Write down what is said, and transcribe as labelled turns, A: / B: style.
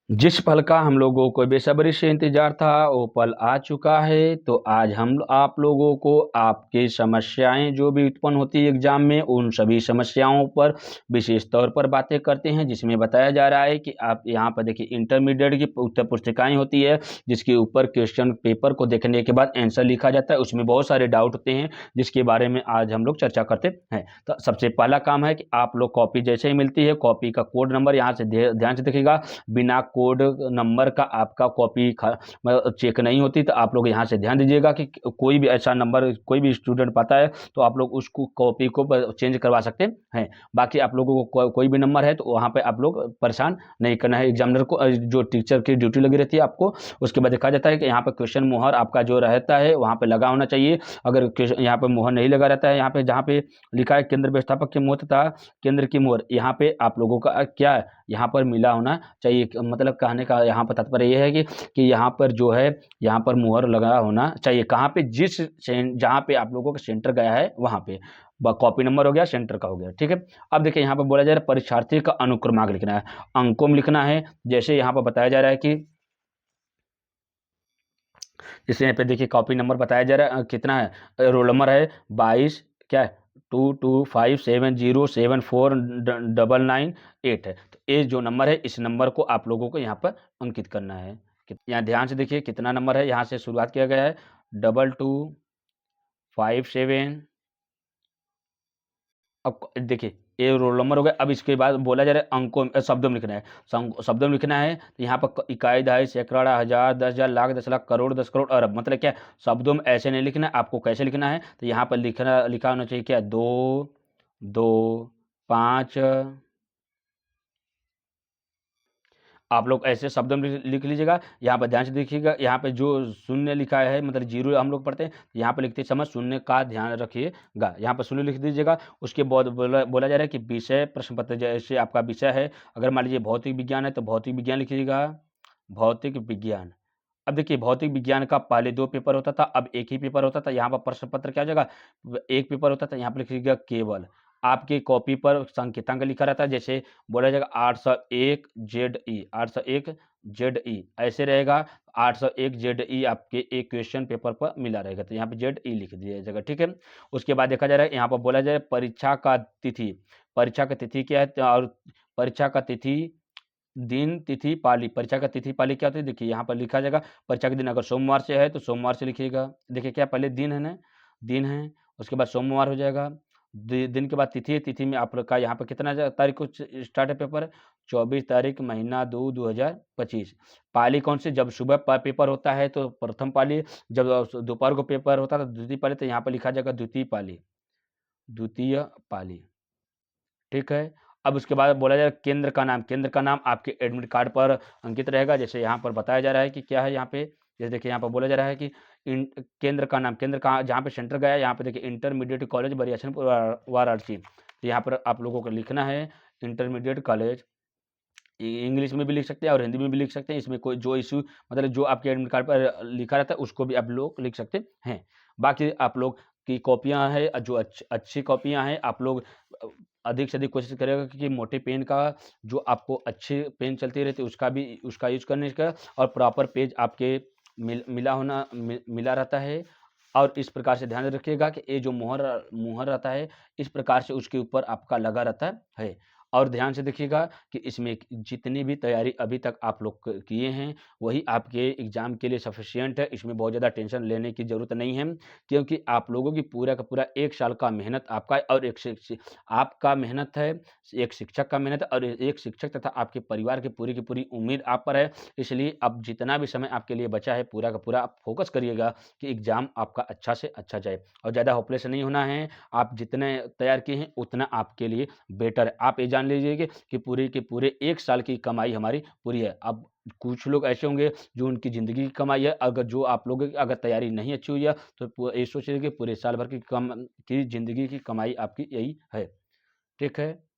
A: जिस पल का हम लोगों को बेसब्री से इंतजार था वो पल आ चुका है। तो आज हम आप लोगों को आपकी समस्याएं जो भी उत्पन्न होती है एग्जाम में उन सभी समस्याओं पर विशेष तौर पर बातें करते हैं, जिसमें बताया जा रहा है कि आप यहाँ पर देखिए इंटरमीडिएट की उत्तर पुस्तिकाएं होती है जिसके ऊपर क्वेश्चन पेपर को देखने के बाद आंसर लिखा जाता है। उसमें बहुत सारे डाउट होते हैं जिसके बारे में आज हम लोग चर्चा करते हैं। तो सबसे पहला काम है कि आप लोग कॉपी जैसे ही मिलती है कॉपी का कोड नंबर यहाँ से ध्यान से देखिएगा। बिना कोड नंबर का आपका कॉपी चेक नहीं होती। तो आप लोग यहाँ से ध्यान दीजिएगा कि कोई भी ऐसा नंबर कोई भी स्टूडेंट पाता है तो आप लोग उसको कॉपी को चेंज करवा सकते हैं। बाकी आप लोगों को कोई भी नंबर है तो वहाँ पे आप लोग परेशान नहीं करना है। एग्जामिनर को जो टीचर की ड्यूटी लगी रहती है आपको, उसके बाद देखा जाता है कि यहाँ पे क्वेश्चन मोहर आपका जो रहता है वहाँ पे लगा होना चाहिए। अगर यहाँ पे मोहर नहीं लगा रहता है, यहाँ पे जहाँ पे लिखा है केंद्र व्यवस्थापक की मोहर तथा केंद्र की मोहर, यहाँ पे आप लोगों का क्या है यहाँ पर मिला होना चाहिए। मतलब कहने का यहाँ पर तात्पर्य यह है कि यहाँ पर जो है यहाँ पर मुहर लगा होना चाहिए। कहाँ पे जहाँ पे आप लोगों का सेंटर गया है वहाँ पे कॉपी नंबर हो गया, सेंटर का हो गया, ठीक है। अब देखिए यहाँ पर बोला जा रहा है परीक्षार्थी का अनुक्रमांक लिखना है, अंकों में लिखना है। जैसे यहाँ पर बताया जा रहा है कि जैसे यहाँ पे देखिए कॉपी नंबर बताया जा रहा है कितना है, रोल नंबर है 22, क्या है 2257074998 है। तो ये जो नंबर है इस नंबर को आप लोगों को यहाँ पर अंकित करना है। यहाँ ध्यान से देखिए कितना नंबर है, यहाँ से शुरुआत किया गया है 2257। अब देखिए ये रोल नंबर हो गया। अब इसके बाद बोला जा रहा है अंकों शब्दों में लिखना है, शब्दों में लिखना है। तो यहाँ पर इकाई, दहाई, सैकड़ा, हजार, 10,000, लाख, 10 लाख, करोड़, 10 करोड़, अरब, मतलब क्या शब्दों में ऐसे नहीं लिखना है। आपको कैसे लिखना है तो यहाँ पर लिखा होना चाहिए क्या 2, 2, 5। आप लोग ऐसे शब्दों में लिख लीजिएगा। यहाँ पर ध्यान से देखिएगा, यहाँ पे जो शून्य लिखा है मतलब जीरो हम लोग पढ़ते हैं, यहाँ पर लिखते समय शून्य का ध्यान रखिएगा। यहाँ पर शून्य लिख दीजिएगा। उसके बाद बोला जा रहा है कि विषय प्रश्न पत्र, जैसे आपका विषय है अगर मान लीजिए भौतिक विज्ञान है तो भौतिक विज्ञान लिखिएगा, भौतिक विज्ञान। अब देखिए भौतिक विज्ञान का पहले 2 पेपर होता था, अब एक ही पेपर होता था। यहाँ पर प्रश्न पत्र क्या हो जाएगा, एक पेपर होता था, यहाँ पर लिखिएगा केवल। आपकी कॉपी पर संकेतांक लिखा रहता है, जैसे बोला जाएगा 801 ZE, 801 ZE ऐसे रहेगा। 801 ZE आपके एक क्वेश्चन पेपर पर मिला रहेगा, तो यहाँ पे ZE लिख दिया जाएगा, ठीक है। उसके बाद देखा जा रहा है यहाँ पर बोला जाए परीक्षा का तिथि, परीक्षा का तिथि क्या है और परीक्षा का तिथि दिन, तिथि, पाली। परीक्षा का तिथि पाली क्या होती है, देखिए यहाँ पर लिखा जाएगा परीक्षा के दिन अगर सोमवार से है तो सोमवार से लिखिएगा। देखिए क्या पहले दिन है ना, दिन है, उसके बाद सोमवार हो जाएगा। दिन के बाद तिथि है, तिथि में आप लोग का यहाँ पर कितना तारीख को स्टार्ट है पेपर, 24 तारीख महीना 2 2025। पाली कौन सी, जब सुबह पेपर होता है तो प्रथम पाली, जब दोपहर को पेपर होता है तो द्वितीय पाली। तो यहाँ पर लिखा जाएगा द्वितीय पाली, द्वितीय पाली, ठीक है। अब उसके बाद बोला जाए केंद्र का नाम, केंद्र का नाम आपके एडमिट कार्ड पर अंकित रहेगा। जैसे यहाँ पर बताया जा रहा है कि क्या है, यहाँ पे जैसे देखिए यहाँ पर बोला जा रहा है कि केंद्र का नाम, केंद्र का जहाँ पे सेंटर गया है, यहाँ पे देखिए इंटरमीडिएट कॉलेज बरियारपुर वाराणसी। तो यहाँ पर आप लोगों को लिखना है इंटरमीडिएट कॉलेज। इंग्लिश में भी लिख सकते हैं और हिंदी में भी लिख सकते हैं। इसमें कोई जो इशू मतलब जो आपके एडमिट कार्ड पर लिखा रहता है उसको भी आप लोग लिख सकते हैं। बाकी आप लोग की कॉपियाँ हैं जो अच्छी कॉपियाँ हैं, आप लोग अधिक से अधिक कोशिश करेगा कि मोटे पेन का जो आपको अच्छे पेन चलती रहती है उसका यूज करने का, और प्रॉपर पेज आपके मिला रहता है। और इस प्रकार से ध्यान रखिएगा कि ये जो मुहर रहता है इस प्रकार से उसके ऊपर आपका लगा रहता है। और ध्यान से देखिएगा कि इसमें जितनी भी तैयारी अभी तक आप लोग किए हैं वही आपके एग्जाम के लिए सफिशिएंट है। इसमें बहुत ज़्यादा टेंशन लेने की ज़रूरत नहीं है, क्योंकि आप लोगों की पूरा का पूरा 1 साल का मेहनत आपका है, और आपका मेहनत है, एक शिक्षक का मेहनत है, और एक शिक्षक तथा आपके परिवार की पूरी उम्मीद आप पर है। इसलिए अब जितना भी समय आपके लिए बचा है पूरा का पूरा आप फोकस करिएगा कि एग्ज़ाम आपका अच्छा से अच्छा जाए, और ज़्यादा होपलेस नहीं होना है। आप जितने तैयार किए हैं उतना आपके लिए बेटर है। आप ये जान लीजिए कि पूरे के पूरे 1 साल की कमाई हमारी पूरी है। अब कुछ लोग ऐसे होंगे जो उनकी ज़िंदगी की कमाई है, अगर जो आप लोगों की अगर तैयारी नहीं अच्छी हुई है तो ये सोचिए कि पूरे साल भर की ज़िंदगी की कमाई आपकी यही है, ठीक है।